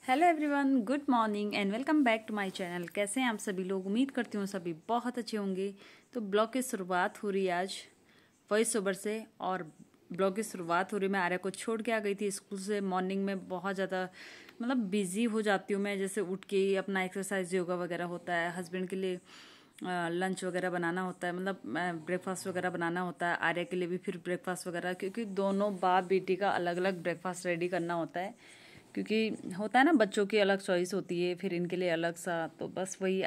Hello everyone, good morning and welcome back to my channel. कैसे हैं आप सभी लोग? उम्मीद करती हूँ सभी बहुत अच्छे होंगे। तो ब्लॉग की शुरुआत हो रही है आज वॉइस ओवर से, और ब्लॉग की शुरुआत हो रही है। मैं आर्या को छोड़ के आ गई थी स्कूल से। मॉर्निंग में बहुत ज़्यादा बिजी हो जाती हूँ मैं। जैसे उठ के ही अपना एक्सरसाइज योगा वगैरह होता है, हस्बैंड के लिए लंच वगैरह बनाना होता है, ब्रेकफास्ट वगैरह बनाना होता है। आर्या के लिए भी फिर ब्रेकफास्ट वगैरह, क्योंकि दोनों बाप बेटी का अलग अलग ब्रेकफास्ट रेडी करना होता है। क्योंकि होता है ना, बच्चों की अलग चॉइस होती है, फिर इनके लिए अलग सा। तो बस वही,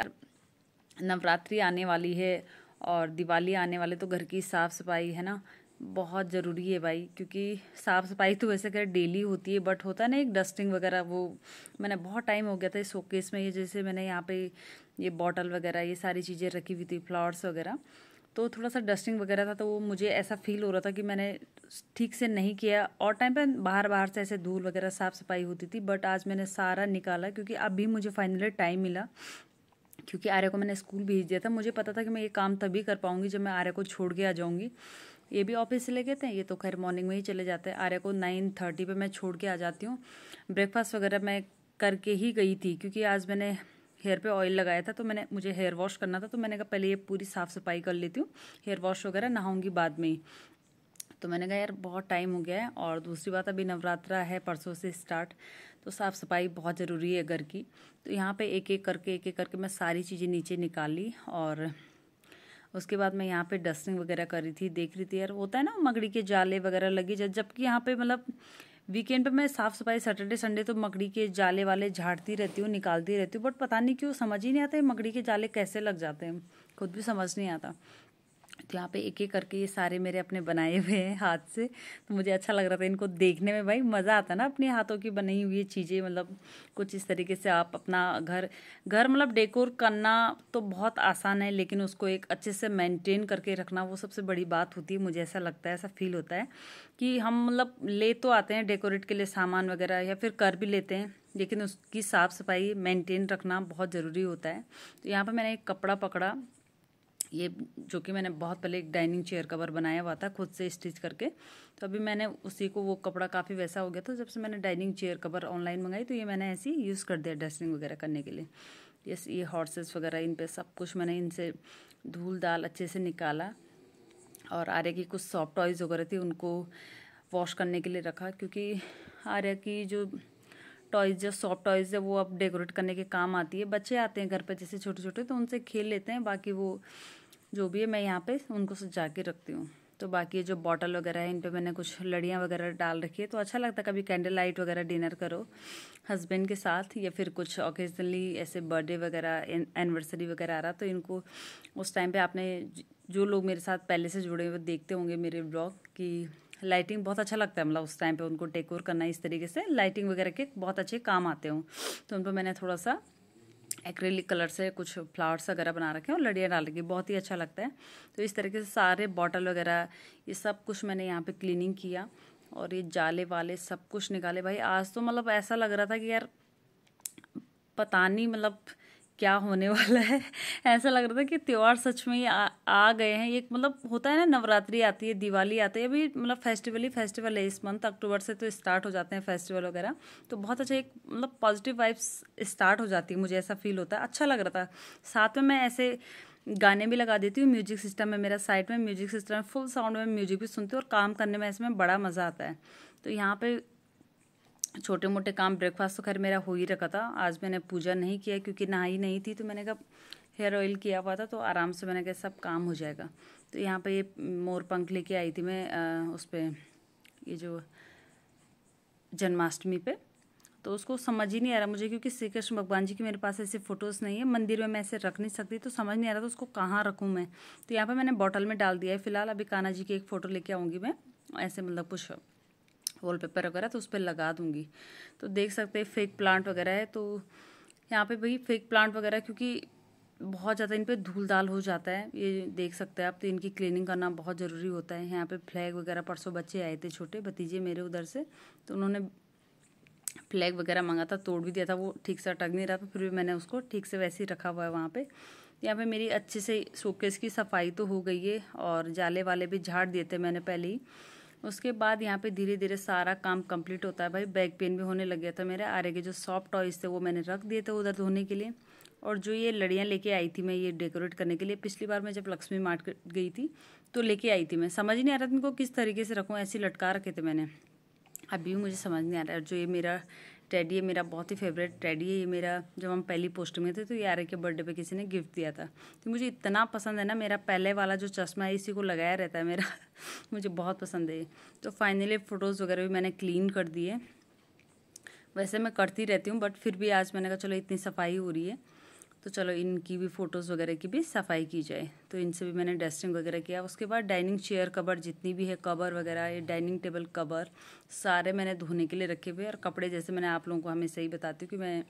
नवरात्रि आने वाली है और दिवाली आने वाले, तो घर की साफ़ सफाई है ना बहुत ज़रूरी है भाई। क्योंकि साफ़ सफाई तो वैसे कर डेली होती है, बट होता है ना एक डस्टिंग वगैरह। वो मैंने बहुत टाइम हो गया था इस शोकेस में, ये जैसे मैंने यहाँ पे ये बॉटल वगैरह ये सारी चीज़ें रखी हुई थी, फ्लावर्स वगैरह, तो थोड़ा सा डस्टिंग वगैरह था। तो वो मुझे ऐसा फील हो रहा था कि मैंने ठीक से नहीं किया, और टाइम पे बाहर बाहर से ऐसे धूल वगैरह साफ़ सफाई होती थी। बट आज मैंने सारा निकाला, क्योंकि अभी मुझे फाइनली टाइम मिला। क्योंकि आर्या को मैंने स्कूल भेज दिया था, मुझे पता था कि मैं ये काम तभी कर पाऊंगी जब मैं आर्या को छोड़ के आ जाऊंगी। ये भी ऑफिस से ले गए थे, ये तो खैर मॉर्निंग में ही चले जाते हैं। आर्या को 9:30 पे मैं छोड़ के आ जाती हूँ। ब्रेकफास्ट वगैरह मैं करके ही गई थी, क्योंकि आज मैंने हेयर पे ऑयल लगाया था, तो मुझे हेयर वॉश करना था। तो मैंने कहा पहले ये पूरी साफ़ सफाई कर लेती हूँ, हेयर वॉश वगैरह नहाऊंगी बाद में ही। तो मैंने कहा यार बहुत टाइम हो गया है, और दूसरी बात अभी नवरात्रा है परसों से स्टार्ट, तो साफ़ सफाई बहुत ज़रूरी है घर की। तो यहाँ पे एक एक करके मैं सारी चीज़ें नीचे निकाली, और उसके बाद मैं यहाँ पे डस्टिंग वगैरह कर रही थी। देख रही थी यार, होता है ना मकड़ी के जाले वगैरह लगी, जबकि यहाँ पे वीकेंड पे मैं साफ़ सफाई, सैटरडे संडे तो मकड़ी के जाले वाले झाड़ती रहती हूँ, निकालती रहती हूँ। बट पता नहीं क्यों समझ ही नहीं आता है मकड़ी के जाले कैसे लग जाते हैं, खुद भी समझ नहीं आता। तो यहाँ पे एक एक करके ये सारे मेरे अपने बनाए हुए हैं हाथ से। तो मुझे अच्छा लग रहा था इनको देखने में, भाई मज़ा आता है ना अपने हाथों की बनी हुई चीज़ें। कुछ इस तरीके से आप अपना घर घर डेकोर करना तो बहुत आसान है, लेकिन उसको एक अच्छे से मेंटेन करके रखना वो सबसे बड़ी बात होती है। मुझे ऐसा लगता है, ऐसा फील होता है कि हम ले तो आते हैं डेकोरेट के लिए सामान वगैरह, या फिर कर भी लेते हैं, लेकिन उसकी साफ़ सफाई मेंटेन रखना बहुत ज़रूरी होता है। तो यहाँ पर मैंने एक कपड़ा पकड़ा, ये जो कि मैंने बहुत पहले एक डाइनिंग चेयर कवर बनाया हुआ था खुद से स्टिच करके। तो अभी मैंने उसी को, वो कपड़ा काफ़ी वैसा हो गया था जब से मैंने डाइनिंग चेयर कवर ऑनलाइन मंगाई, तो ये मैंने ऐसे ही यूज़ कर दिया डस्टिंग वगैरह करने के लिए। ये हॉर्सेस वगैरह, इन पे सब कुछ मैंने इनसे धूल दाल अच्छे से निकाला। और आर्या की कुछ सॉफ्ट टॉयज़ वगैरह थी, उनको वॉश करने के लिए रखा, क्योंकि आर्या की जो टॉयज़, जो सॉफ्ट टॉयज़ है, वो अब डेकोरेट करने के काम आती है। बच्चे आते हैं घर पर जैसे छोटे छोटे, तो उनसे खेल लेते हैं। बाकी वो जो भी है मैं यहाँ पे उनको सजा के रखती हूँ। तो बाकी जो बॉटल वगैरह है, इन पे मैंने कुछ लड़ियाँ वगैरह डाल रखी है। तो अच्छा लगता है कभी कैंडल लाइट वगैरह डिनर करो हस्बैंड के साथ, या फिर कुछ ओकेजनली ऐसे बर्थडे वगैरह, एनिवर्सरी वगैरह आ रहा, तो इनको उस टाइम पे आपने, जो लोग मेरे साथ पहले से जुड़े हुए देखते होंगे मेरे ब्लॉग की, लाइटिंग बहुत अच्छा लगता है। उस टाइम पे उनको डेकोर करना इस तरीके से, लाइटिंग वगैरह के बहुत अच्छे काम आते हों। तो उन पर मैंने थोड़ा सा एक्रेलिक कलर से कुछ फ्लावर्स वगैरह बना रखे हैं और लड़ियाँ डाल रखी, बहुत ही अच्छा लगता है। तो इस तरीके से सारे बॉटल वगैरह ये सब कुछ मैंने यहाँ पे क्लीनिंग किया, और ये जाले वाले सब कुछ निकाले। भाई आज तो ऐसा लग रहा था कि यार पता नहीं क्या होने वाला है। ऐसा लग रहा था कि त्योहार सच में ही आ गए हैं। ये होता है ना, नवरात्रि आती है, दिवाली आती है, अभी फेस्टिवल ही फेस्टिवल है इस मंथ, अक्टूबर से तो स्टार्ट हो जाते हैं फेस्टिवल वगैरह। तो बहुत अच्छा एक पॉजिटिव वाइब्स स्टार्ट हो जाती है, मुझे ऐसा फील होता है, अच्छा लग रहा था। साथ में मैं ऐसे गाने भी लगा देती हूँ, म्यूजिक सिस्टम है मेरा साइड में, म्यूजिक सिस्टम है, फुल साउंड में म्यूजिक भी सुनती हूँ, और काम करने में इसमें बड़ा मज़ा आता है। तो यहाँ पे छोटे मोटे काम, ब्रेकफास्ट तो खैर मेरा हो ही रखा था। आज मैंने पूजा नहीं किया क्योंकि नहाई नहीं थी, तो मैंने कहा हेयर ऑयल किया हुआ था, तो आराम से मैंने कहा सब काम हो जाएगा। तो यहाँ पे ये मोर पंख लेके आई थी मैं उस पर, ये जो जन्माष्टमी पे, तो उसको समझ ही नहीं आ रहा मुझे, क्योंकि श्री कृष्ण भगवान जी की मेरे पास ऐसे फ़ोटोज़ नहीं है, मंदिर में मैं ऐसे रख नहीं सकती, तो समझ नहीं आ रहा था उसको कहाँ रखूँ मैं। तो यहाँ पर मैंने बॉटल में डाल दिया है फिलहाल। अभी कान्हा जी की एक फ़ोटो लेके आऊँगी मैं, ऐसे कुछ वॉलपेपर वगैरह, तो उस पर लगा दूंगी। तो देख सकते हैं फेक प्लांट वगैरह है, तो यहाँ पे भाई फेक प्लांट वगैरह, क्योंकि बहुत ज़्यादा इन पे धूल दाल हो जाता है, ये देख सकते हैं आप। तो इनकी क्लीनिंग करना बहुत ज़रूरी होता है। यहाँ पे फ्लैग वगैरह, परसों बच्चे आए थे छोटे भतीजे मेरे उधर से, तो उन्होंने फ्लैग वगैरह मांगा था, तोड़ भी दिया था, वो ठीक से अटक नहीं रहा था, फिर भी मैंने उसको ठीक से वैसे ही रखा हुआ है वहाँ पे। यहाँ पे मेरी अच्छे से शोकेस की सफाई तो हो गई है, और जाले वाले भी झाड़ दिए थे मैंने पहले ही। उसके बाद यहाँ पे धीरे धीरे सारा काम कंप्लीट होता है। भाई बैक पेन भी होने लग गया था मेरे। आरे के जो सॉफ्ट टॉयज थे वो मैंने रख दिए थे उधर धोने के लिए। और जो ये लड़ियाँ लेके आई थी मैं ये डेकोरेट करने के लिए, पिछली बार मैं जब लक्ष्मी मार्ट गई थी तो लेके आई थी मैं। समझ नहीं आ रहा था इनको किस तरीके से रखूँ, ऐसे लटका रखे थे मैंने। अभी भी मुझे समझ नहीं आ रहा है। जो ये मेरा टेडी है, मेरा बहुत ही फेवरेट टेडी है ये मेरा। जब हम पहली पोस्टिंग में थे तो ये आरे के बर्थडे पे किसी ने गिफ्ट दिया था, तो मुझे इतना पसंद है ना। मेरा पहले वाला जो चश्मा है इसी को लगाया रहता है मेरा मुझे बहुत पसंद है। तो फाइनली फ़ोटोज़ वगैरह भी मैंने क्लीन कर दिए। वैसे मैं करती रहती हूँ बट फिर भी आज मैंने कहा चलो इतनी सफाई हो रही है तो चलो इनकी भी फ़ोटोज़ वगैरह की भी सफाई की जाए। तो इनसे भी मैंने डस्टिंग वगैरह किया। उसके बाद डाइनिंग चेयर कवर जितनी भी है कवर वगैरह, ये डाइनिंग टेबल कवर सारे मैंने धोने के लिए रखे हुए। और कपड़े जैसे मैंने आप लोगों को हमेशा ही बताती हूँ कि मैं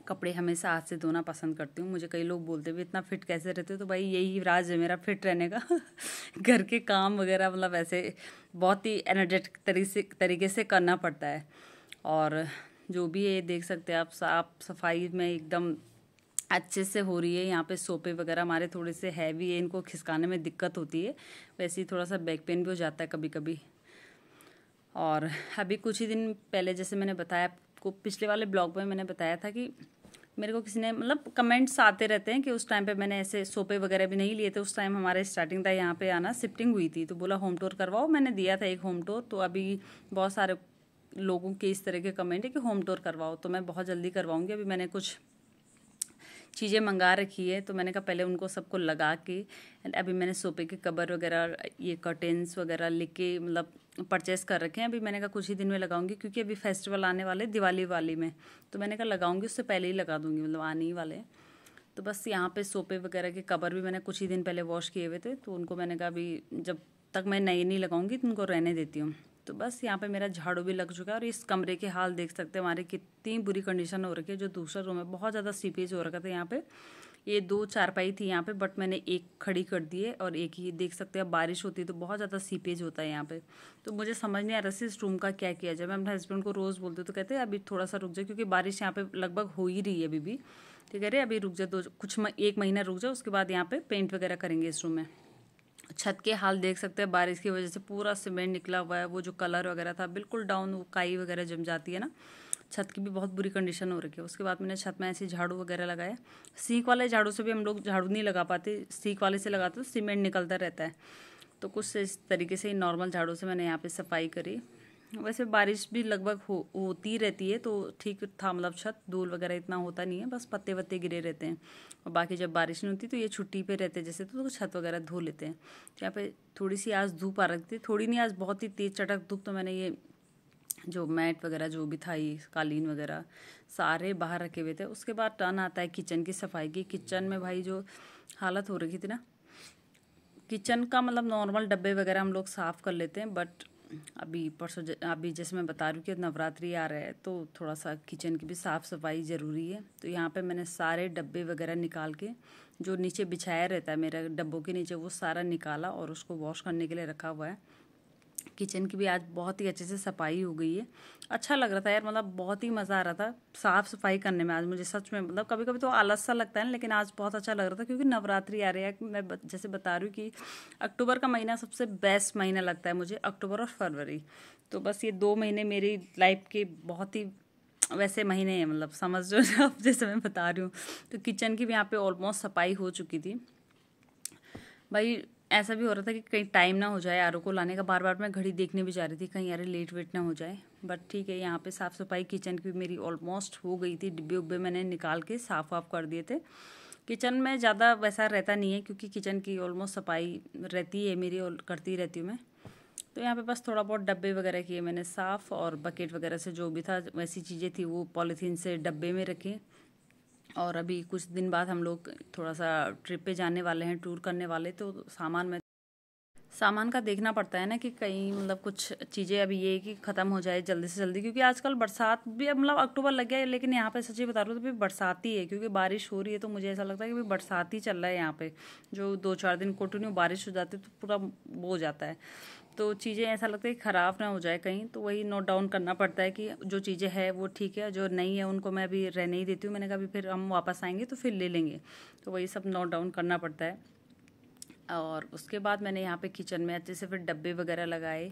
कपड़े हमेशा हाथ से धोना पसंद करती हूँ। मुझे कई लोग बोलते हुए इतना फिट कैसे रहते हो, तो भाई यही राज है मेरा फिट रहने का घर के काम वगैरह मतलब ऐसे बहुत ही एनर्जेटिक तरीके से करना पड़ता है। और जो भी है देख सकते हैं आप, साफ सफाई में एकदम अच्छे से हो रही है। यहाँ पे सोफे वगैरह हमारे थोड़े से हैवी है, इनको खिसकाने में दिक्कत होती है। वैसे ही थोड़ा सा बैक पेन भी हो जाता है कभी कभी। और अभी कुछ ही दिन पहले जैसे मैंने बताया आपको, पिछले वाले ब्लॉग में मैंने बताया था कि मेरे को किसी ने मतलब कमेंट्स आते रहते हैं कि उस टाइम पे मैंने ऐसे सोफे वगैरह भी नहीं लिए थे। उस टाइम हमारे स्टार्टिंग था यहाँ पे आना, शिफ्टिंग हुई थी, तो बोला होम टूर करवाओ। मैंने दिया था एक होम टूर। तो अभी बहुत सारे लोगों के इस तरह के कमेंट है कि होम टूर करवाओ, तो मैं बहुत जल्दी करवाऊँगी। अभी मैंने कुछ चीज़ें मंगा रखी है तो मैंने कहा पहले उनको सबको लगा के अभी मैंने सोफे के कवर वगैरह ये कर्टेंस वगैरह लेके मतलब परचेस कर रखे हैं। अभी मैंने कहा कुछ ही दिन में लगाऊंगी क्योंकि अभी फेस्टिवल आने वाले दिवाली वाली में, तो मैंने कहा लगाऊंगी उससे पहले ही लगा दूंगी, मतलब आने ही वाले हैं। तो बस यहाँ पे सोफे वगैरह के कवर भी मैंने कुछ ही दिन पहले वॉश किए हुए थे, तो उनको मैंने कहा अभी जब तक मैं नए नहीं लगाऊंगी तो उनको रहने देती हूँ। तो बस यहाँ पे मेरा झाड़ू भी लग चुका है। और इस कमरे के हाल देख सकते हैं हमारे कितनी बुरी कंडीशन हो रखी है। जो दूसरा रूम है बहुत ज़्यादा सीपेज हो रखा था यहाँ पे। ये 2 चारपाई थी यहाँ पे बट मैंने एक खड़ी कर दी है और एक ही देख सकते हैं। बारिश होती है तो बहुत ज़्यादा सीपेज होता है यहाँ पे। तो मुझे समझ नहीं आ रहा इस रूम का क्या किया जाए। मैं अपने हस्बैंड को रोज़ बोलती हूँ तो कहते हैं अभी थोड़ा सा रुक जाए, क्योंकि बारिश यहाँ पे लगभग हो ही रही है अभी भी। तो कह रहे अभी रुक जाए, एक महीना रुक जाए, उसके बाद यहाँ पे पेंट वगैरह करेंगे इस रूम में। छत के हाल देख सकते हैं, बारिश की वजह से पूरा सीमेंट निकला हुआ है। वो जो कलर वगैरह था बिल्कुल डाउन, वो काई वगैरह जम जाती है ना। छत की भी बहुत बुरी कंडीशन हो रखी है। उसके बाद मैंने छत में ऐसे झाड़ू वगैरह लगाया। सीक वाले झाड़ू से भी हम लोग झाड़ू नहीं लगा पाते, सीक वाले से लगाते तो सीमेंट निकलता रहता है। तो कुछ इस तरीके से ही नॉर्मल झाड़ू से मैंने यहाँ पे सफाई करी। वैसे बारिश भी लगभग होती रहती है तो ठीक था, मतलब छत धूल वगैरह इतना होता नहीं है, बस पत्ते वत्ते गिरे रहते हैं। और बाकी जब बारिश नहीं होती तो ये छुट्टी पे रहते हैं जैसे, तो छत वगैरह धो लेते हैं। तो यहाँ पे थोड़ी सी आज धूप आ रही थी, थोड़ी नहीं आज बहुत ही तेज़ चटक धूप। तो मैंने ये जो मैट वगैरह जो भी था, ये कालीन वगैरह सारे बाहर रखे हुए थे। उसके बाद टर्न आता है किचन की सफाई की। किचन में भाई जो हालत हो रखी थी ना, किचन का मतलब नॉर्मल डब्बे वगैरह हम लोग साफ़ कर लेते हैं बट अभी जैसे मैं बता रही हूँ कि नवरात्रि आ रहा है तो थोड़ा सा किचन की भी साफ़ सफाई ज़रूरी है। तो यहाँ पे मैंने सारे डब्बे वगैरह निकाल के, जो नीचे बिछाया रहता है मेरा डब्बों के नीचे, वो सारा निकाला और उसको वॉश करने के लिए रखा हुआ है। किचन की भी आज बहुत ही अच्छे से सफाई हो गई है। अच्छा लग रहा था यार, मतलब बहुत ही मज़ा आ रहा था साफ़ सफाई करने में आज मुझे सच में। मतलब कभी कभी तो आलस सा लगता है लेकिन आज बहुत अच्छा लग रहा था क्योंकि नवरात्रि आ रही है। मैं जैसे बता रही हूँ कि अक्टूबर का महीना सबसे बेस्ट महीना लगता है मुझे, अक्टूबर और फरवरी। तो बस ये 2 महीने मेरी लाइफ के बहुत ही वैसे महीने हैं, मतलब समझ लो अब जैसे मैं बता रही हूँ। तो किचन की भी यहाँ पे ऑलमोस्ट सफाई हो चुकी थी। भाई ऐसा भी हो रहा था कि कहीं टाइम ना हो जाए आरो को लाने का। बार बार मैं घड़ी देखने भी जा रही थी कहीं यार लेट वेट ना हो जाए, बट ठीक है। यहाँ पे साफ़ सफाई किचन की मेरी ऑलमोस्ट हो गई थी। डिब्बे उब्बे मैंने निकाल के साफ वाफ कर दिए थे। किचन में ज़्यादा वैसा रहता नहीं है क्योंकि किचन की ऑलमोस्ट सफाई रहती है मेरी और करती रहती हूँ मैं। तो यहाँ पे बस थोड़ा बहुत डब्बे वगैरह किए मैंने साफ़, और बकेट वगैरह से जो भी था वैसी चीज़ें थी वो पॉलीथीन से डब्बे में रखे। और अभी कुछ दिन बाद हम लोग थोड़ा सा ट्रिप पे जाने वाले हैं, टूर करने वाले। तो सामान का देखना पड़ता है ना कि कहीं मतलब कुछ चीज़ें अभी ये कि ख़त्म हो जाए जल्दी से जल्दी, क्योंकि आजकल बरसात भी अब मतलब अक्टूबर लग गया है लेकिन यहाँ पे सच्ची बता रही हूँ तो भी बरसात ही है। क्योंकि बारिश हो रही है तो मुझे ऐसा लगता है कि बरसात ही चल रहा है यहाँ पे। जो 2-4 दिन कंटिन्यू बारिश हो जाती है तो पूरा वो हो जाता है। तो चीज़ें ऐसा लगता है कि ख़राब ना हो जाए कहीं, तो वही नोट डाउन करना पड़ता है कि जो चीज़ें हैं वो ठीक है, जो नहीं है उनको मैं अभी रहने ही देती हूँ। मैंने कहा अभी फिर हम वापस आएंगे तो फिर ले लेंगे, तो वही सब नोट डाउन करना पड़ता है। और उसके बाद मैंने यहाँ पे किचन में अच्छे से फिर डब्बे वगैरह लगाए।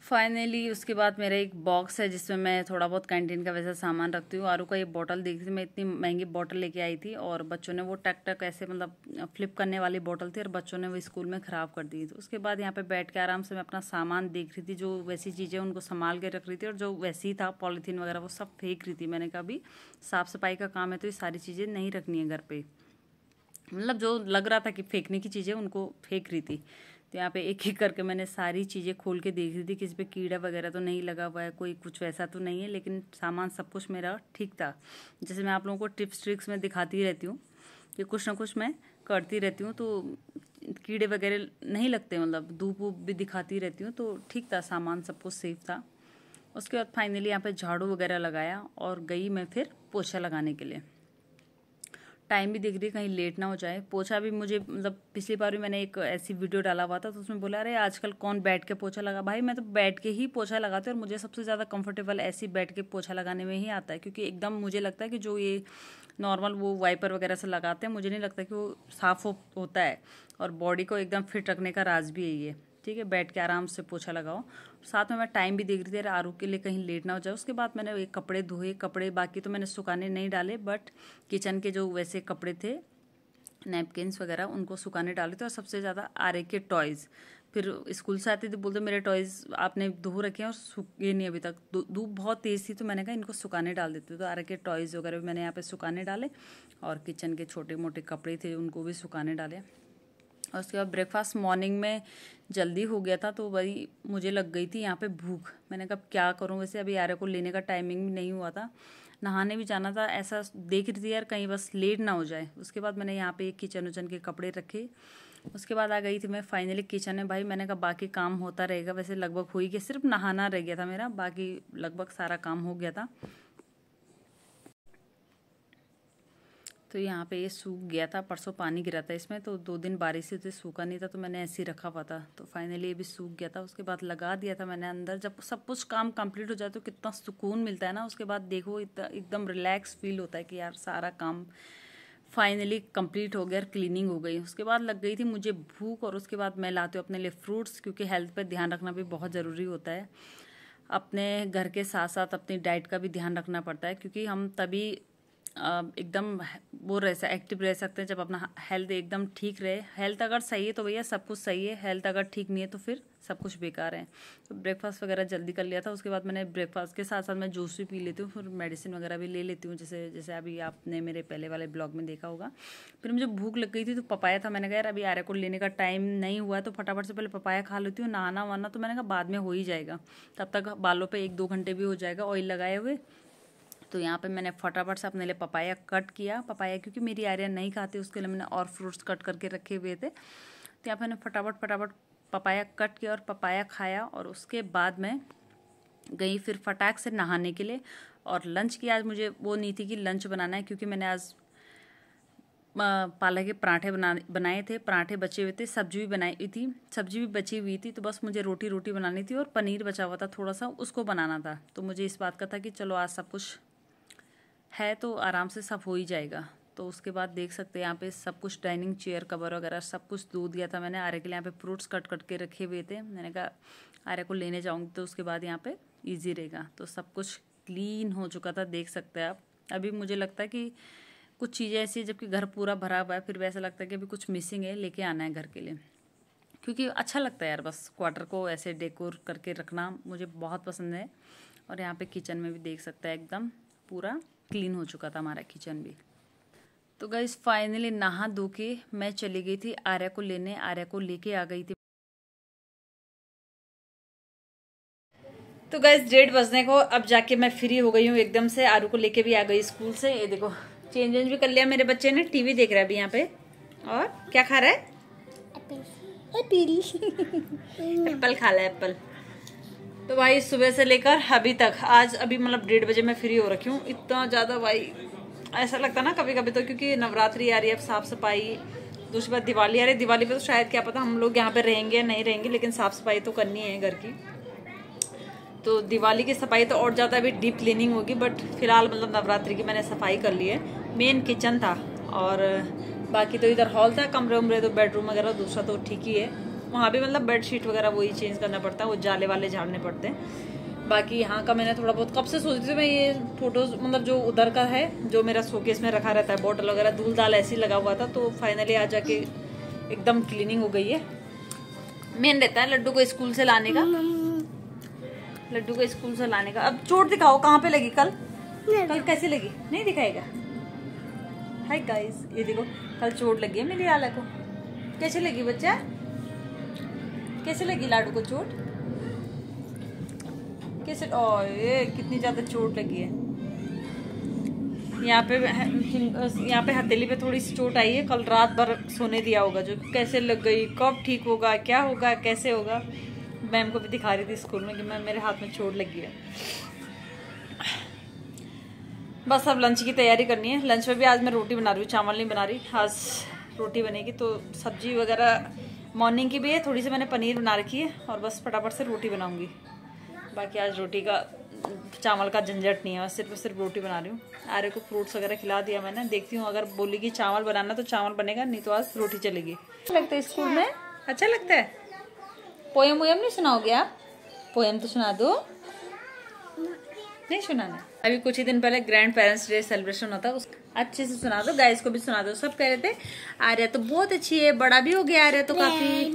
फाइनली उसके बाद मेरा एक बॉक्स है जिसमें मैं थोड़ा बहुत कैंटीन का वैसा सामान रखती हूँ। आरू का ये बॉटल देखी थी मैं, इतनी महंगी बॉटल लेके आई थी और बच्चों ने वो टक टक ऐसे मतलब फ्लिप करने वाली बॉटल थी और बच्चों ने वो स्कूल में ख़राब कर दी। तो उसके बाद यहाँ पे बैठ के आराम से मैं अपना सामान देख रही थी, जो वैसी चीज़ें उनको संभाल के रख रही थी और जो वैसी ही था पॉलीथीन वगैरह वो सब फेंक रही थी। मैंने कहा अभी साफ़ सफाई का काम है तो ये सारी चीज़ें नहीं रखनी है घर पर, मतलब जो लग रहा था कि फेंकने की चीज़ें उनको फेंक रही थी। तो यहाँ पे एक एक करके मैंने सारी चीज़ें खोल के देख रही थी किसी पे कीड़ा वगैरह तो नहीं लगा हुआ है, कोई कुछ वैसा तो नहीं है, लेकिन सामान सब कुछ मेरा ठीक था। जैसे मैं आप लोगों को टिप्स ट्रिक्स में दिखाती रहती हूँ कि कुछ ना कुछ मैं करती रहती हूँ, तो कीड़े वगैरह नहीं लगते, मतलब धूप वूप भी दिखाती रहती हूँ, तो ठीक था, सामान सब कुछ सेफ था। उसके बाद फाइनली यहाँ पे झाड़ू वगैरह लगाया और गई मैं फिर पोछा लगाने के लिए। टाइम भी देख रही कहीं लेट ना हो जाए। पोछा भी मुझे मतलब पिछली बार भी मैंने एक ऐसी वीडियो डाला हुआ था तो उसमें बोला अरे आजकल कौन बैठ के पोछा लगा। भाई मैं तो बैठ के ही पोछा लगाती हूँ और मुझे सबसे ज़्यादा कंफर्टेबल ऐसी बैठ के पोछा लगाने में ही आता है, क्योंकि एकदम मुझे लगता है कि जो ये नॉर्मल वो वाइपर वगैरह से लगाते हैं मुझे नहीं लगता कि वो साफ़ होता है, और बॉडी को एकदम फिट रखने का राज भी यही है। ठीक है, बैठ के आराम से पोछा लगाओ। साथ में मैं टाइम भी देख रही थी आरू के लिए कहीं लेट ना हो जाए। उसके बाद मैंने एक कपड़े धोए, कपड़े बाकी तो मैंने सुखाने नहीं डाले, बट किचन के जो वैसे कपड़े थे नैपकिन्स वगैरह उनको सुखाने डाले थे। और सबसे ज़्यादा आरे के टॉयज़, फिर स्कूल से आती थी बोलते मेरे टॉयज़ आपने धो रखे हैं और सूखे नहीं अभी तक, धूप बहुत तेज़ थी तो मैंने कहा इनको सुखाने डाल देते। तो आरे के टॉयज़ वगैरह भी मैंने यहाँ पे सुखाने डाले और किचन के छोटे मोटे कपड़े थे उनको भी सुखाने डाले। और उसके बाद ब्रेकफास्ट मॉर्निंग में जल्दी हो गया था तो वही मुझे लग गई थी यहाँ पे भूख। मैंने कहा क्या करूँ, वैसे अभी आर्या को लेने का टाइमिंग भी नहीं हुआ था, नहाने भी जाना था, ऐसा देख रही थी यार कहीं बस लेट ना हो जाए। उसके बाद मैंने यहाँ पे किचन उचन के कपड़े रखे। उसके बाद आ गई थी मैं फाइनली किचन में। भाई मैंने कहा बाकी काम होता रहेगा, वैसे लगभग हो ही गया, सिर्फ नहाना रह गया था मेरा, बाकी लगभग सारा काम हो गया था। तो यहाँ पे ये सूख गया था, परसों पानी गिरा था इसमें तो 2 दिन बारिश से तो सूखा नहीं था, तो मैंने ऐसे ही रखा हुआ था। तो फाइनली ये भी सूख गया था। उसके बाद लगा दिया था मैंने अंदर। जब सब कुछ काम कंप्लीट हो जाए तो कितना सुकून मिलता है ना, उसके बाद देखो इतना एकदम रिलैक्स फील होता है कि यार सारा काम फाइनली कंप्लीट हो गया और क्लीनिंग हो गई। उसके बाद लग गई थी मुझे भूख, और उसके बाद मैं लाती हूँ अपने लिए फ्रूट्स, क्योंकि हेल्थ पर ध्यान रखना भी बहुत ज़रूरी होता है। अपने घर के साथ साथ अपनी डाइट का भी ध्यान रखना पड़ता है, क्योंकि हम तभी एकदम वो एक्टिव रह सकते हैं जब अपना हेल्थ एकदम ठीक रहे। हेल्थ अगर सही है तो भैया सब कुछ सही है, हेल्थ अगर ठीक नहीं है तो फिर सब कुछ बेकार है। तो ब्रेकफास्ट वगैरह जल्दी कर लिया था। उसके बाद मैंने ब्रेकफास्ट के साथ साथ मैं जूस भी पी लेती हूँ, फिर मेडिसिन वगैरह भी ले लेती हूँ, जैसे अभी आपने मेरे पहले वाले ब्लॉग में देखा होगा। फिर मुझे भूख लग गई थी तो पपाया था, मैंने कहा यार अभी आर्या को लेने का टाइम नहीं हुआ है तो फटाफट से पहले पपाया खा लेती हूँ, नहाना वाना तो मैंने कहा बाद में हो ही जाएगा, तब तक बालों पर 1-2 घंटे भी हो जाएगा ऑयल लगाए हुए। तो यहाँ पे मैंने फटाफट से अपने लिए पपाया कट किया। पपाया क्योंकि मेरी आर्या नहीं खाती, उसके लिए मैंने और फ्रूट्स कट करके रखे हुए थे। तो यहाँ पे मैंने फटाफट पपाया कट किया और पपाया खाया। और उसके बाद मैं गई फिर फटाक से नहाने के लिए। और लंच की आज मुझे वो नहीं थी कि लंच बनाना है, क्योंकि मैंने आज पालक के पराठे बनाए थे, पराठे बचे हुए थे, सब्जी भी बनाई थी, सब्जी भी बची हुई थी, तो बस मुझे रोटी बनानी थी और पनीर बचा हुआ था थोड़ा सा, उसको बनाना था। तो मुझे इस बात का था कि चलो आज सब कुछ है तो आराम से सब हो ही जाएगा। तो उसके बाद देख सकते हैं यहाँ पे सब कुछ डाइनिंग चेयर कवर वगैरह सब कुछ धो दिया था मैंने। आर्या के लिए यहाँ पे फ्रूट्स कट के रखे हुए थे, मैंने कहा आर्या को लेने जाऊँगी तो उसके बाद यहाँ पे ईजी रहेगा। तो सब कुछ क्लीन हो चुका था, देख सकते हैं आप। अभी मुझे लगता है कि कुछ चीज़ें ऐसी है जबकि घर पूरा भरा हुआ है, फिर भी ऐसा लगता है कि अभी कुछ मिसिंग है, लेके आना है घर के लिए, क्योंकि अच्छा लगता है यार बस क्वार्टर को ऐसे डेकोर करके रखना मुझे बहुत पसंद है। और यहाँ पे किचन में भी देख सकते हैं एकदम पूरा क्लीन हो चुका था हमारा किचन भी। तो गाइस फाइनली नहा धो के मैं चली गई थी आर्या को लेने, आर्या को लेके आ गई थी। तो गाइस 1:30 बजने को अब जाके मैं फ्री हो गई हूँ एकदम से, आरू को लेके भी आ गई स्कूल से। ये देखो चेंज भी कर लिया मेरे बच्चे ने, टीवी देख रहा है अभी यहाँ पे। और क्या खा रहा है? एप्पल खा रहा है, एप्पल। तो भाई सुबह से लेकर अभी तक आज अभी मतलब 1:30 बजे मैं फ्री हो रखी हूँ। इतना ज़्यादा भाई ऐसा लगता ना कभी कभी तो, क्योंकि नवरात्रि आ रही है, अब साफ़ सफाई, दूसरी बात दिवाली आ रही है। दिवाली पे तो शायद क्या पता हम लोग यहाँ पे रहेंगे या नहीं रहेंगे, लेकिन साफ़ सफाई तो करनी है घर की। तो दिवाली की सफाई तो और ज़्यादा अभी डीप क्लीनिंग होगी, बट फिलहाल मतलब नवरात्रि की मैंने सफाई कर ली है। मेन किचन था और बाकी तो इधर हॉल था, कमरे उमरे तो बेडरूम वगैरह दूसरा तो ठीक ही है। वहाँ भी मतलब बेडशीट वगैरह वही चेंज करना पड़ता है, वो जाले वाले झाड़ने पड़ते हैं। बाकी यहाँ का मैंने थोड़ा बहुत कब से सोच रही थी मैं, ये फोटोज मतलब जो उधर का है जो मेरा शोकेस में रखा रहता है बॉटल वगैरह, धूल दाल ऐसे ही लगा हुआ था, तो फाइनली आ जाके एकदम क्लीनिंग हो गई है। मेन रहता है लड्डू को स्कूल से लाने का, लड्डू को स्कूल से लाने का। अब चोट दिखाओ कहाँ पे लगी, कल कैसी लगी, नहीं दिखाएगा। हाय गाइस, ये देखो कल चोट लगी है मेरी आला को। कैसे लगी बच्चा, कैसे लगी लाडू को चोट, कैसे? ओए कितनी ज्यादा चोट लगी है। यहाँ पे हथेली पे थोड़ी सी चोट आई है, कल रात भर सोने दिया होगा जो कैसे लग गई, कब ठीक होगा, क्या होगा, कैसे होगा। मैम को भी दिखा रही थी स्कूल में कि मैम मेरे हाथ में चोट लगी है। बस अब लंच की तैयारी करनी है। लंच में भी आज मैं रोटी बना रही हूँ, चावल नहीं बना रही, आज रोटी बनेगी। तो सब्जी वगैरह मॉर्निंग की भी है, थोड़ी सी मैंने पनीर बना रखी है और बस फटाफट से रोटी बनाऊंगी। बाकी आज रोटी का चावल का झंझट नहीं है, सिर्फ रोटी बना रही हूँ। आर्य को फ्रूट्स वगैरह खिला दिया मैंने, देखती हूँ अगर बोलेगी चावल बनाना तो चावल बनेगा, नहीं तो आज रोटी चलेगी। लगता है स्कूल में अच्छा लगता है। पोयम वोयम नहीं सुनाओगे आप? पोयम तो सुना दो। नहीं सुनाना? अभी कुछ ही दिन पहले ग्रैंड पेरेंट्स डे सेलिब्रेशन होता है, अच्छे से सुना दो, गाइस को भी सुना दो। सब कह रहे थे आर्या तो बहुत अच्छी है, बड़ा भी हो गया आर्या तो काफी।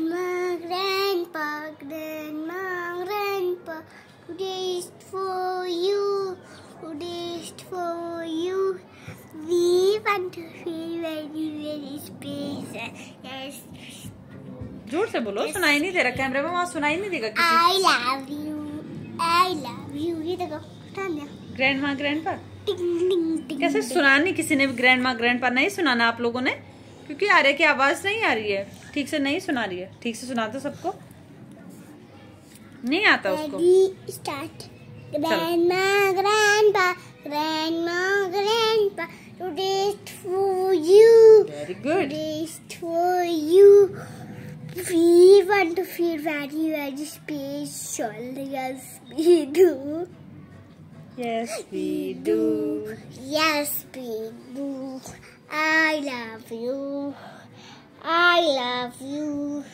जोर से बोलो, सुनाई नहीं दे रहा कैमरे में, वहाँ सुनाई नहीं देगा किसी। I love you। ये देखो ग्रैंड माँ ग्रैंड पा कैसे सुनानी, किसी ने भी ग्रैंड माँ ग्रैंड पा नहीं सुनाना आप लोगों ने, क्योंकि आर्य की आवाज नहीं आ रही है ठीक से, नहीं सुना रही है ठीक से। सुना दो सबको, नहीं आता उसको। Start. Grandma grandpa, grandma grandpa, today for you. Very good. Today for you. We want to feel very, very special. Yes, we do. Yes, we do. Yes, we do. I love you. I love you.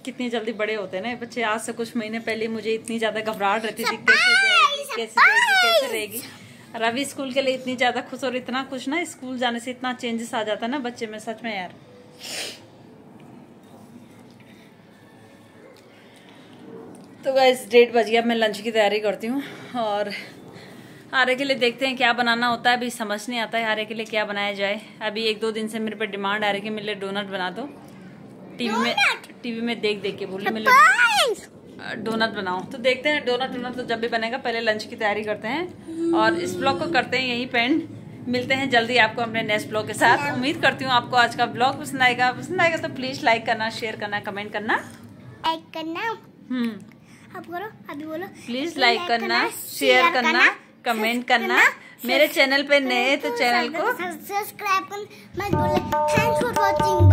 कितनी जल्दी बड़े होते हैं ना बच्चे। आज से कुछ महीने पहले मुझे इतनी ज्यादा घबराहट रहती थी, कैसे जाएगी, कैसे जाएगी, कैसे रहेगी। और अभी स्कूल के लिए इतनी ज्यादा खुश, और इतना खुश ना, स्कूल जाने से इतना चेंजेस आ जाता है ना बच्चे में, सच में यार। तो गाइस 1:30 बज गया, मैं लंच की तैयारी करती हूँ और आर्य के लिए देखते हैं क्या बनाना होता है। अभी समझ नहीं आता है आर्य के लिए क्या बनाया जाए। अभी 1-2 दिन से मेरे पे डिमांड आ रही है कि मेरे लिए डोनट बना दो। टीवी में देख के बोली मेरे लिए डोनट बनाओ। तो देखते हैं डोनट तो जब भी बनेगा, पहले लंच की तैयारी करते हैं और इस ब्लॉग को करते हैं यहीं पेंड। मिलते हैं जल्दी आपको अपने नेक्स्ट ब्लॉग के साथ। उम्मीद करती हूँ आपको आज का ब्लॉग पसंद आएगा तो प्लीज लाइक करना, शेयर करना, कमेंट करना। लाइक करना। अब करो, अभी बोलो। प्लीज लाइक करना, शेयर करना, कमेंट करना। मेरे चैनल पे नए तो चैनल को सब्सक्राइब करना मत भूलना। Thanks for watching.